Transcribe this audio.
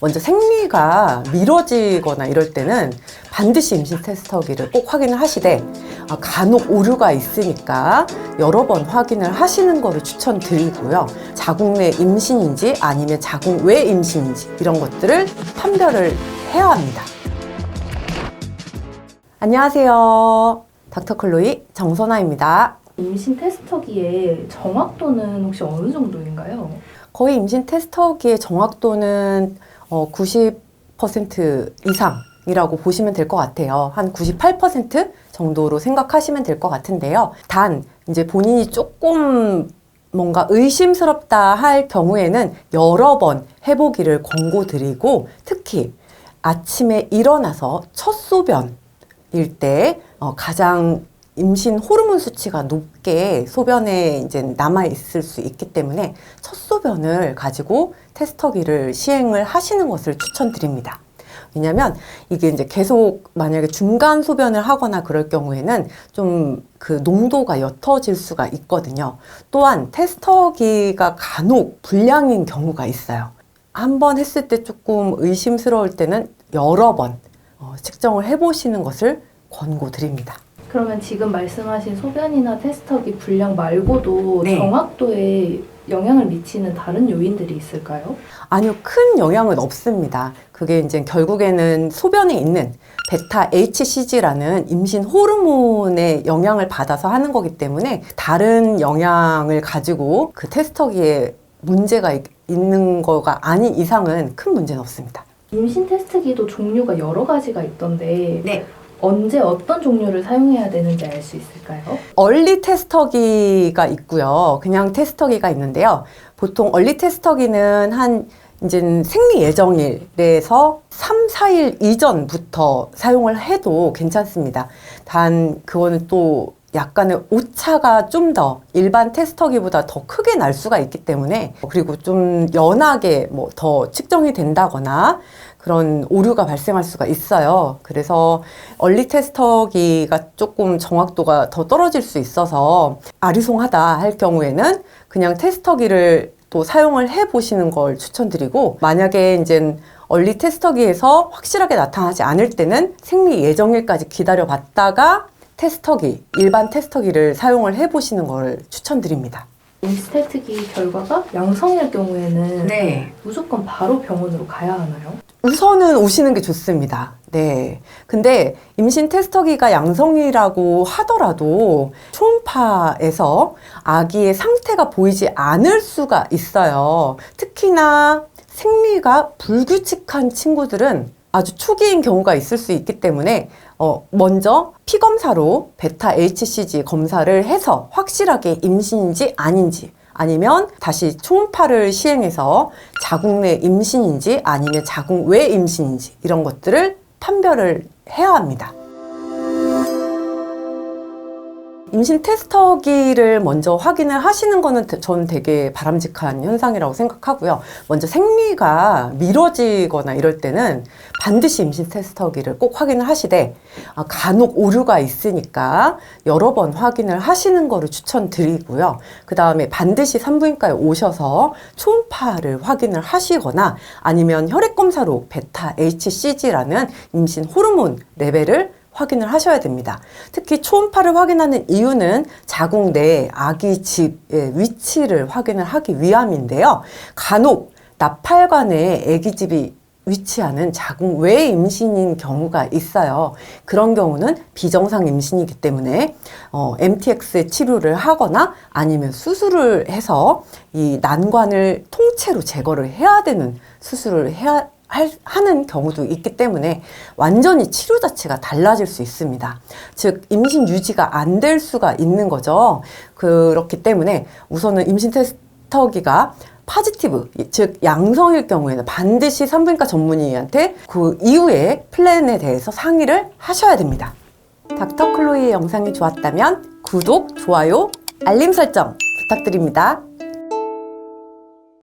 먼저 생리가 미뤄지거나 이럴 때는 반드시 임신 테스터기를 꼭 확인을 하시되, 간혹 오류가 있으니까 여러 번 확인을 하시는 거를 추천드리고요. 자궁 내 임신인지 아니면 자궁 외 임신인지 이런 것들을 판별을 해야 합니다. 안녕하세요. 닥터클로이 정선아입니다. 임신 테스터기의 정확도는 혹시 어느 정도인가요? 거의 임신 테스터기의 정확도는 90% 이상이라고 보시면 될 것 같아요. 한 98% 정도로 생각하시면 될 것 같은데요. 단, 이제 본인이 조금 뭔가 의심스럽다 할 경우에는 여러 번 해보기를 권고드리고, 특히 아침에 일어나서 첫 소변일 때 가장 임신 호르몬 수치가 높게 소변에 이제 남아있을 수 있기 때문에 첫 소변을 가지고 테스터기를 시행을 하시는 것을 추천드립니다. 왜냐면 이게 이제 계속 만약에 중간 소변을 하거나 그럴 경우에는 좀 그 농도가 옅어질 수가 있거든요. 또한 테스터기가 간혹 불량인 경우가 있어요. 한 번 했을 때 조금 의심스러울 때는 여러 번 측정을 해보시는 것을 권고드립니다. 그러면 지금 말씀하신 소변이나 테스터기 분량 말고도 네. 정확도에 영향을 미치는 다른 요인들이 있을까요? 아니요, 큰 영향은 없습니다. 그게 이제 결국에는 소변에 있는 베타 HCG라는 임신 호르몬의 영향을 받아서 하는 거기 때문에 다른 영향을 가지고 그 테스터기에 문제가 있는 거가 아닌 이상은 큰 문제는 없습니다. 임신 테스트기도 종류가 여러 가지가 있던데 네. 언제 어떤 종류를 사용해야 되는지 알 수 있을까요? 얼리 테스터기가 있고요. 그냥 테스터기가 있는데요. 보통 얼리 테스터기는 한 이제 생리 예정일에서 3, 4일 이전부터 사용을 해도 괜찮습니다. 단 그거는 또 약간의 오차가 좀 더 일반 테스터기보다 더 크게 날 수가 있기 때문에, 그리고 좀 연하게 더 측정이 된다거나 그런 오류가 발생할 수가 있어요. 그래서 얼리 테스터기가 조금 정확도가 더 떨어질 수 있어서 아리송하다 할 경우에는 그냥 테스터기를 또 사용을 해 보시는 걸 추천드리고, 만약에 이제 얼리 테스터기에서 확실하게 나타나지 않을 때는 생리 예정일까지 기다려 봤다가 일반 테스터기를 사용을 해 보시는 걸 추천드립니다. 임신 테스트기 결과가 양성일 경우에는 네. 무조건 바로 병원으로 가야 하나요? 우선은 오시는 게 좋습니다. 네. 근데 임신 테스터기가 양성이라고 하더라도 초음파에서 아기의 상태가 보이지 않을 수가 있어요. 특히나 생리가 불규칙한 친구들은 아주 초기인 경우가 있을 수 있기 때문에 먼저 피검사로 베타 HCG 검사를 해서 확실하게 임신인지 아닌지, 아니면 다시 초음파를 시행해서 자궁 내 임신인지 아니면 자궁 외 임신인지 이런 것들을 판별을 해야 합니다. 임신 테스터기를 먼저 확인을 하시는 거는 저는 되게 바람직한 현상이라고 생각하고요. 먼저 생리가 미뤄지거나 이럴 때는 반드시 임신 테스터기를 꼭 확인을 하시되, 간혹 오류가 있으니까 여러 번 확인을 하시는 거를 추천드리고요. 그 다음에 반드시 산부인과에 오셔서 초음파를 확인을 하시거나 아니면 혈액검사로 베타 HCG라는 임신 호르몬 레벨을 확인을 하셔야 됩니다. 특히 초음파를 확인하는 이유는 자궁 내 아기 집의 위치를 확인을 하기 위함인데요. 간혹 나팔관에 아기 집이 위치하는 자궁 외 임신인 경우가 있어요. 그런 경우는 비정상 임신이기 때문에 MTX 치료를 하거나 아니면 수술을 해서 이 난관을 통째로 제거를 해야 되는 수술을 하는 경우도 있기 때문에 완전히 치료 자체가 달라질 수 있습니다. 즉 임신 유지가 안 될 수가 있는 거죠. 그렇기 때문에 우선은 임신 테스터기가 파지티브, 즉 양성일 경우에는 반드시 산부인과 전문의한테 그 이후에 플랜에 대해서 상의를 하셔야 됩니다. 닥터클로이의 영상이 좋았다면 구독, 좋아요, 알림 설정 부탁드립니다.